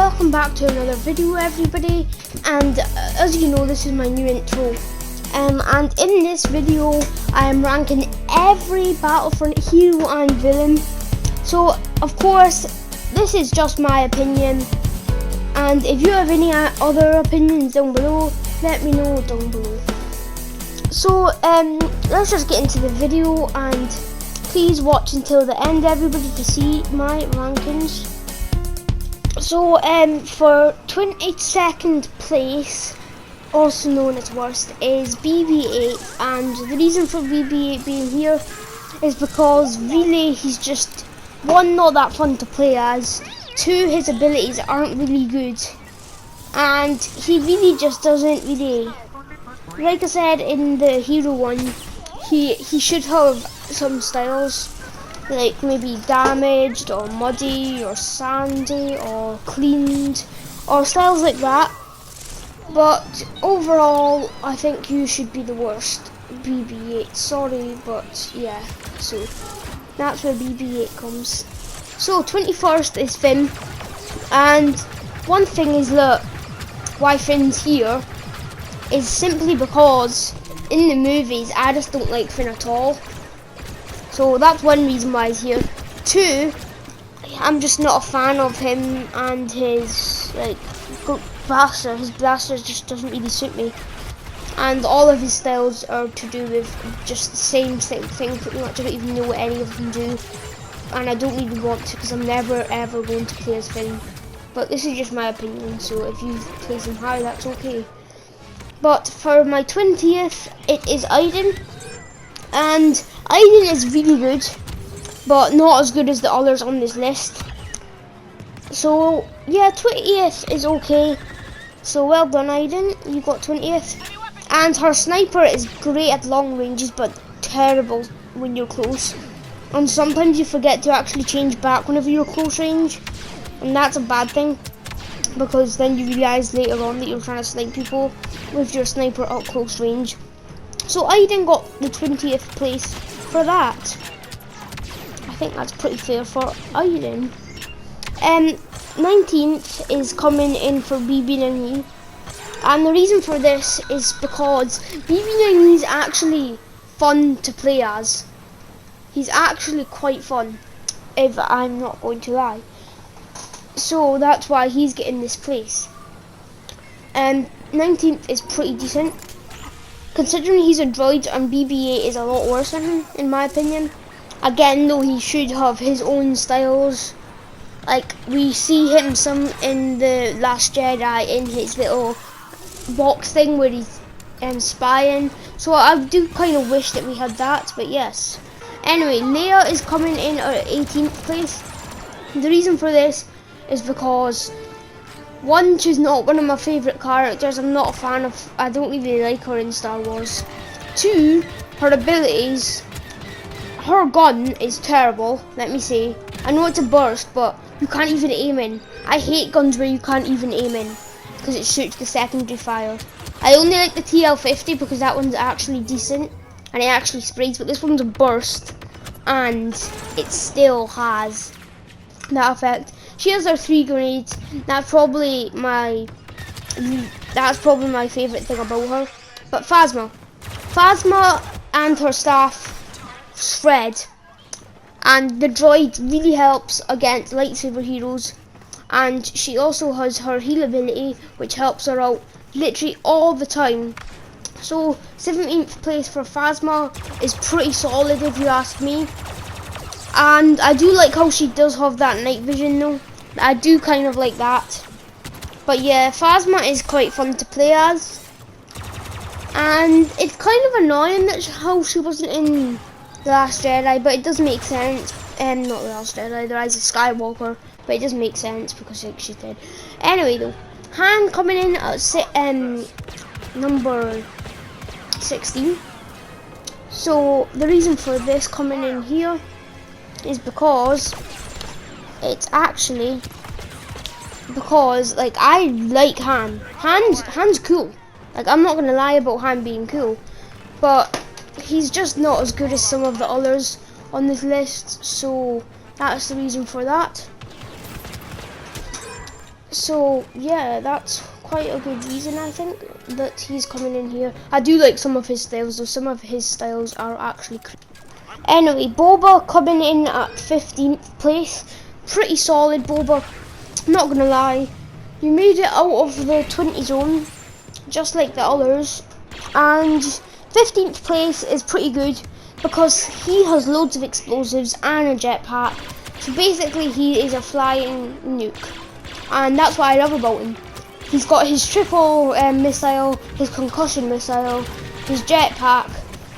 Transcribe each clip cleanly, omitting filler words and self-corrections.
welcome back to another video, everybody. And as you know, this is my new intro. And in this video, I am ranking every Battlefront hero and villain. So, of course, this is just my opinion. And if you have any other opinions down below, let me know down below. So, let's just get into the video, and please watch until the end, everybody, to see my rankings. So, for 22nd place, also known as worst, is BB-8, and the reason for BB-8 being here is because really he's just, one, not that fun to play as, two, his abilities aren't really good, and he really just doesn't really, like I said in the hero one, he should have some styles, like maybe damaged or muddy or sandy or cleaned or styles like that. But overall, I think you should be the worst, BB-8. Sorry, but yeah, so that's where BB-8 comes. So 21st is Finn, and one thing is that why Finn's here is simply because in the movies I just don't like Finn at all. So that's one reason why he's here. Two, I'm just not a fan of him and his blaster. His blaster just doesn't really suit me. And all of his styles are to do with just the same thing pretty much. I don't even know what any of them do. And I don't really want to, because I'm never ever going to play as Finn. But this is just my opinion, so if you play him high, that's okay. But for my 20th, it is Aiden. And Aiden is really good, but not as good as the others on this list. So yeah, 20th is okay. So well done, Aiden, you got 20th. And her sniper is great at long ranges, but terrible when you're close. And sometimes you forget to actually change back whenever you're close range, and that's a bad thing, because then you realise later on that you're trying to snipe people with your sniper at close range. So Aiden got the 20th place for that. I think that's pretty fair for Aiden. 19th is coming in for BB-9E, and the reason for this is because BB-9E is actually fun to play as. He's actually quite fun, if I'm not going to lie. So that's why he's getting this place. 19th is pretty decent, considering he's a droid and BB-8 is a lot worse than him, in my opinion. Again, though, he should have his own styles. Like, we see him some in the Last Jedi in his little box thing where he's spying. So I do kind of wish that we had that, but yes. Anyway, Leia is coming in at 18th place. The reason for this is because, one, she's not one of my favourite characters. I'm not a fan of, I don't really like her in Star Wars. Two, her abilities, her gun is terrible, let me say. I know it's a burst, but you can't even aim in. I hate guns where you can't even aim in, because it shoots the secondary fire. I only like the TL50 because that one's actually decent, and it actually sprays, but this one's a burst, and it still has that effect. She has her 3 grenades. That's probably my favourite thing about her. But Phasma and her staff shred, and the droid really helps against lightsaber heroes. And she also has her heal ability, which helps her out literally all the time. So 17th place for Phasma is pretty solid if you ask me. And I do like how she does have that night vision though. I do kind of like that. But yeah, Phasma is quite fun to play as. And it's kind of annoying that how she wasn't in The Last Jedi, but it does make sense. Not The Last Jedi, The Rise of Skywalker. But it does make sense because she's dead. Anyway though, Han coming in at number 16. So the reason for this coming in here is because it's actually because, like, I like Han. Han's cool. Like, I'm not gonna lie about Han being cool, but he's just not as good as some of the others on this list, so that's the reason for that. So yeah, that's quite a good reason I think that he's coming in here. I do like some of his styles, though some of his styles are actually anyway, Boba coming in at 15th place. Pretty solid, Boba, not gonna lie. You made it out of the 20 zone, just like the others. And 15th place is pretty good because he has loads of explosives and a jetpack. So basically he is a flying nuke. And that's what I love about him. He's got his triple missile, his concussion missile, his jetpack,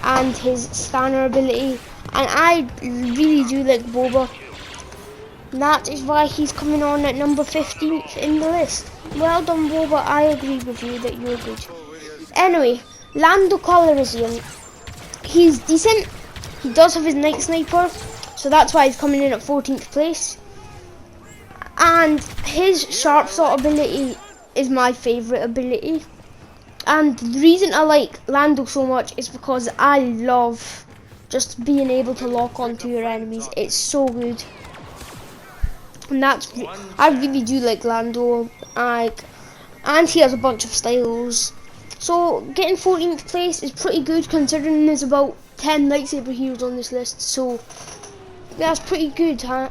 and his scanner ability. And I really do like Boba. That is why he's coming on at number 15th in the list. Well done, Boba. I agree with you that you're good. Anyway, Lando Calrissian. He's decent. He does have his night sniper, so that's why he's coming in at 14th place. And his sharp shot ability is my favourite ability. And the reason I like Lando so much is because I love just being able to lock onto your enemies. It's so good. And I really do like Lando. And he has a bunch of styles. So getting 14th place is pretty good considering there's about 10 lightsaber heroes on this list. So that's pretty good, huh?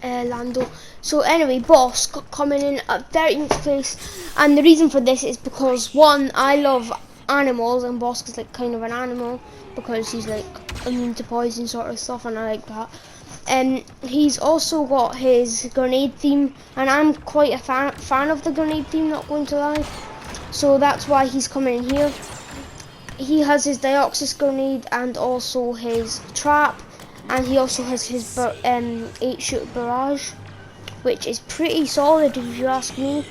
Lando. So anyway, Boss coming in at 13th place, and the reason for this is because one, I love animals, and Boss is like kind of an animal because he's like immune to poison sort of stuff, and I like that. And he's also got his grenade theme, and I'm quite a fan of the grenade theme, not going to lie. So that's why he's coming in here. He has his Dioxis grenade and also his trap. And he also has his 8-shoot barrage, which is pretty solid if you ask me.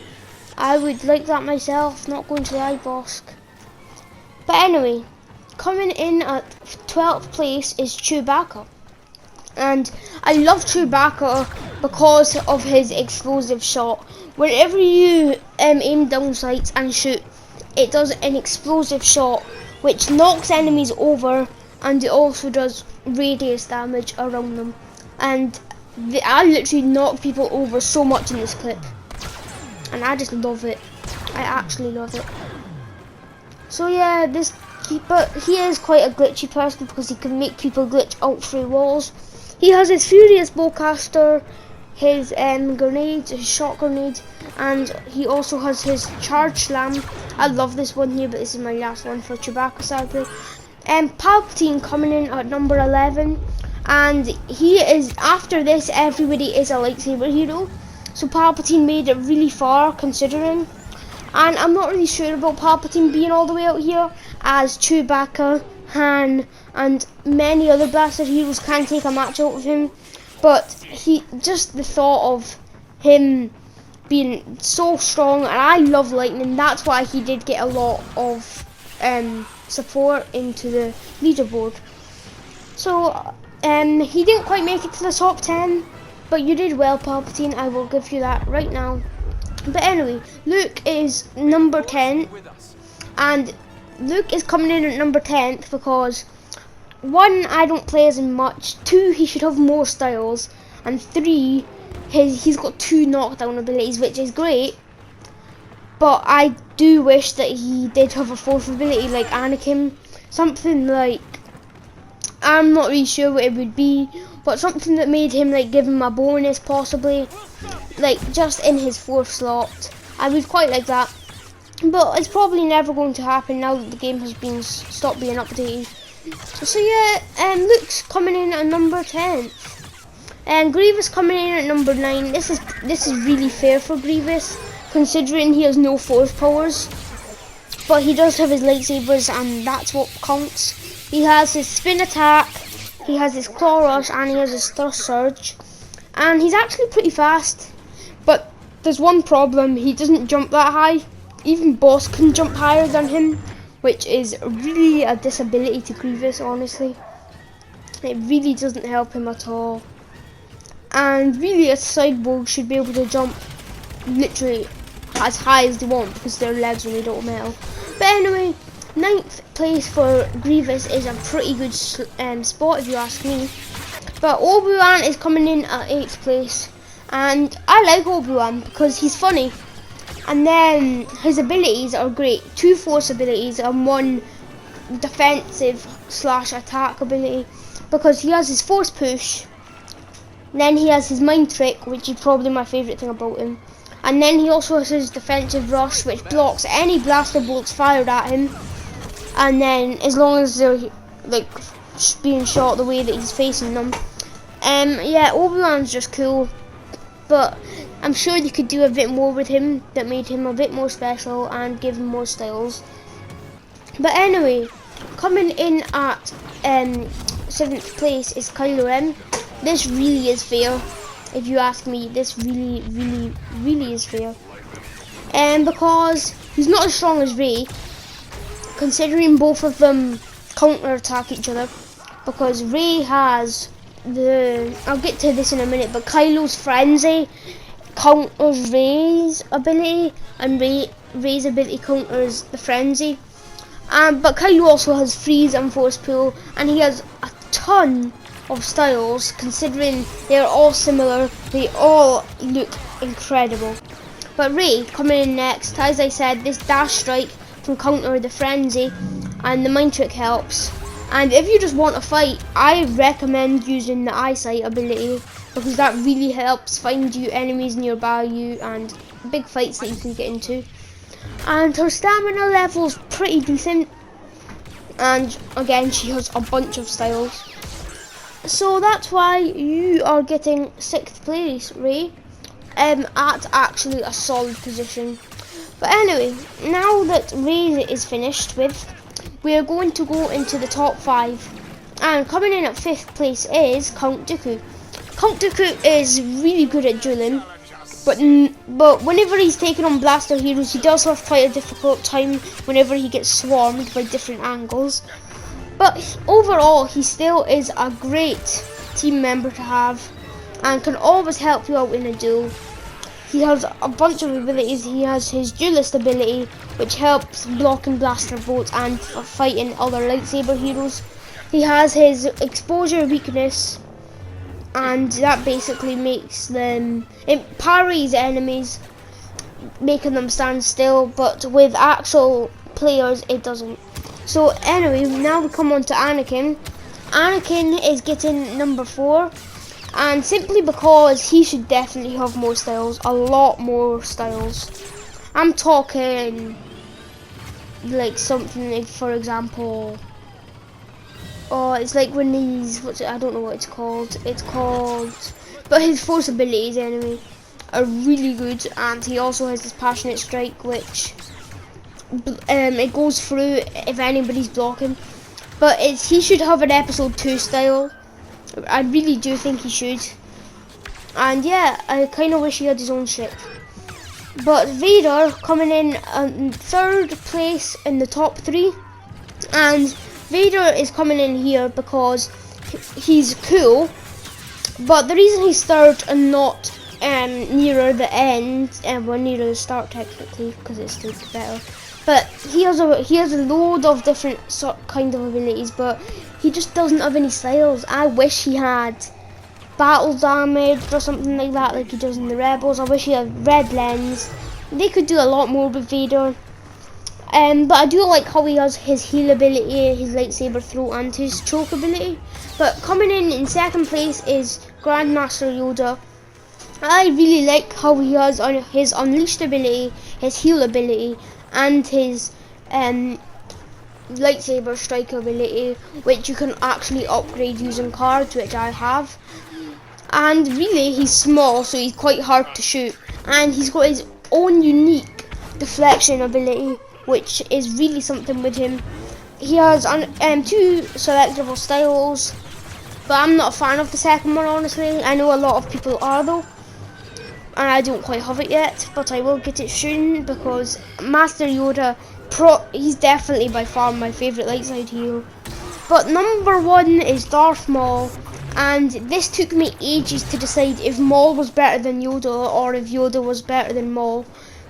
I would like that myself, not going to lie, Boss. But anyway, coming in at 12th place is Chewbacca. And I love Chewbacca because of his explosive shot. Whenever you aim down sights and shoot, it does an explosive shot, which knocks enemies over, and it also does radius damage around them. And I literally knock people over so much in this clip, and I just love it. I actually love it. So yeah, but he is quite a glitchy person because he can make people glitch out through walls. He has his Furious Bowcaster, his grenades, his shot grenade, and he also has his Charge Slam. I love this one here, but this is my last one for Chewbacca, sadly. Palpatine coming in at number 11, and he is, after this, everybody is a lightsaber hero. So Palpatine made it really far considering. And I'm not really sure about Palpatine being all the way out here, as Chewbacca, Han, and many other blaster heroes can take a match out of him. But just the thought of him being so strong, and I love lightning, that's why he did get a lot of support into the leaderboard. So he didn't quite make it to the top 10, but you did well, Palpatine, I will give you that right now. But anyway, Luke is number 10, and Luke is coming in at number 10th because 1, I don't play as much, 2, he should have more styles, and 3, he's got 2 knockdown abilities, which is great. But I do wish that he did have a 4th ability like Anakin. Something like, I'm not really sure what it would be, but something that made him like give him a bonus possibly, like just in his 4th slot. I would quite like that. But it's probably never going to happen now that the game has been stopped being updated. So yeah, Luke's coming in at number 10. And Grievous coming in at number 9. This is really fair for Grievous, considering he has no force powers, but he does have his lightsabers, and that's what counts. He has his spin attack, he has his claw rush, and he has his thrust surge, and he's actually pretty fast. But there's one problem: he doesn't jump that high. Even Boss can jump higher than him, which is really a disability to Grievous, honestly. It really doesn't help him at all. And really, a cyborg should be able to jump literally as high as they want because their legs are made out of metal. But anyway, 9th place for Grievous is a pretty good spot if you ask me. But Obi-Wan is coming in at 8th place, And I like Obi-Wan because he's funny. And then his abilities are great. 2 force abilities and 1 defensive / attack ability. Because he has his force push. Then he has his mind trick, which is probably my favourite thing about him. And then he also has his defensive rush, which blocks any blaster bolts fired at him. And then as long as they're like being shot the way that he's facing them. Yeah, Obi-Wan's just cool. But I'm sure they could do a bit more with him that made him a bit more special and give him more styles. But anyway, coming in at 7th place is Kylo Ren. This really is fair, if you ask me. This really is fair. Because he's not as strong as Rey, considering both of them counter-attack each other. Because Rey has I'll get to this in a minute, but Kylo's frenzy counters Rey's ability, and Rey's ability counters the frenzy. But Kylo also has freeze and force pull, and he has a ton of styles. Considering they're all similar, they all look incredible. But Rey coming in next, as I said, this dash strike can counter the frenzy, and the mind trick helps. And if you just want to fight, I recommend using the eyesight ability, because that really helps find you enemies nearby you and big fights that you can get into. And her stamina level's pretty decent, and again she has a bunch of styles. So that's why you are getting 6th place, Rey, at actually a solid position. But anyway, now that Rey is finished with, we are going to go into the top 5. And coming in at 5th place is Count Dooku. Count Dooku is really good at dueling, but whenever he's taking on blaster heroes, he does have quite a difficult time whenever he gets swarmed by different angles. But overall, he still is a great team member to have, and can always help you out in a duel. He has a bunch of abilities. He has his duelist ability, which helps blocking blaster bolts and fighting other lightsaber heroes. He has his exposure weakness, and that basically makes them, it parries enemies, making them stand still, but with actual players it doesn't. So anyway, now we come on to Anakin. Anakin is getting number 4. And simply because he should definitely have more styles, a lot more styles. I'm talking like something like, for example, it's like when he's, I don't know what it's called. But his force abilities anyway are really good, and he also has this passionate strike, which it goes through if anybody's blocking. But he should have an episode 2 style. I really do think he should. And yeah, I kind of wish he had his own ship. But Vader coming in 3rd place in the top 3. And Vader is coming in here because he's cool. But the reason he's 3rd and not nearer the end, well, nearer the start technically, because it's still better. But he has a load of different kind of abilities, but he just doesn't have any styles. I wish he had battle damage or something like that, like he does in the Rebels. I wish he had red lens. They could do a lot more with Vader. But I do like how he has his heal ability, his lightsaber throw, and his choke ability. But coming in 2nd place is Grandmaster Yoda. I really like how he has his unleashed ability, his heal ability, and his lightsaber strike ability, which you can actually upgrade using cards, which I have. And really, he's small, so he's quite hard to shoot, and he's got his own unique deflection ability, which is really something with him. He has 2 selectable styles, but I'm not a fan of the second one, honestly. I know a lot of people are though, and I don't quite have it yet, but I will get it soon, because Master Yoda, he's definitely by far my favourite light side hero. But number 1 is Darth Maul, and this took me ages to decide if Maul was better than Yoda or if Yoda was better than Maul.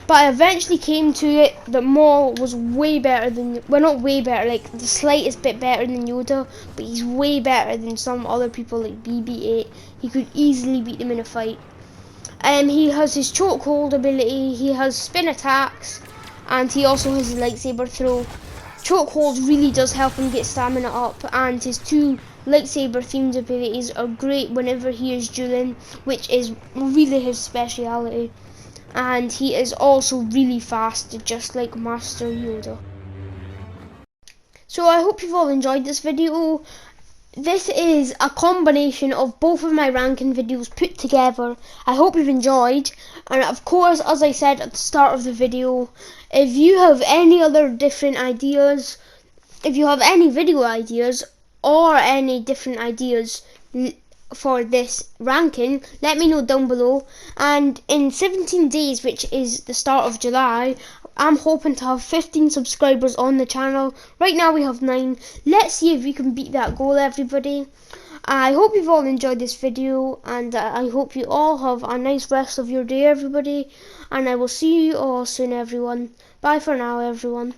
But I eventually came to it that Maul was way better than, well, not way better, like the slightest bit better than Yoda, but he's way better than some other people like BB-8. He could easily beat them in a fight. He has his chokehold ability, he has spin attacks, and he also has his lightsaber throw. Chokehold really does help him get stamina up, and his two lightsaber themed abilities are great whenever he is dueling, which is really his speciality. And he is also really fast, just like Master Yoda. So I hope you've all enjoyed this video. This is a combination of both of my ranking videos put together. I hope you've enjoyed, and of course, as I said at the start of the video, if you have any other different ideas, if you have any video ideas or any different ideas for this ranking, let me know down below. And in 17 days, which is the start of July, I'm hoping to have 15 subscribers on the channel. Right now we have 9. Let's see if we can beat that goal, everybody. I hope you've all enjoyed this video, and I hope you all have a nice rest of your day, everybody. And I will see you all soon, everyone. Bye for now, everyone.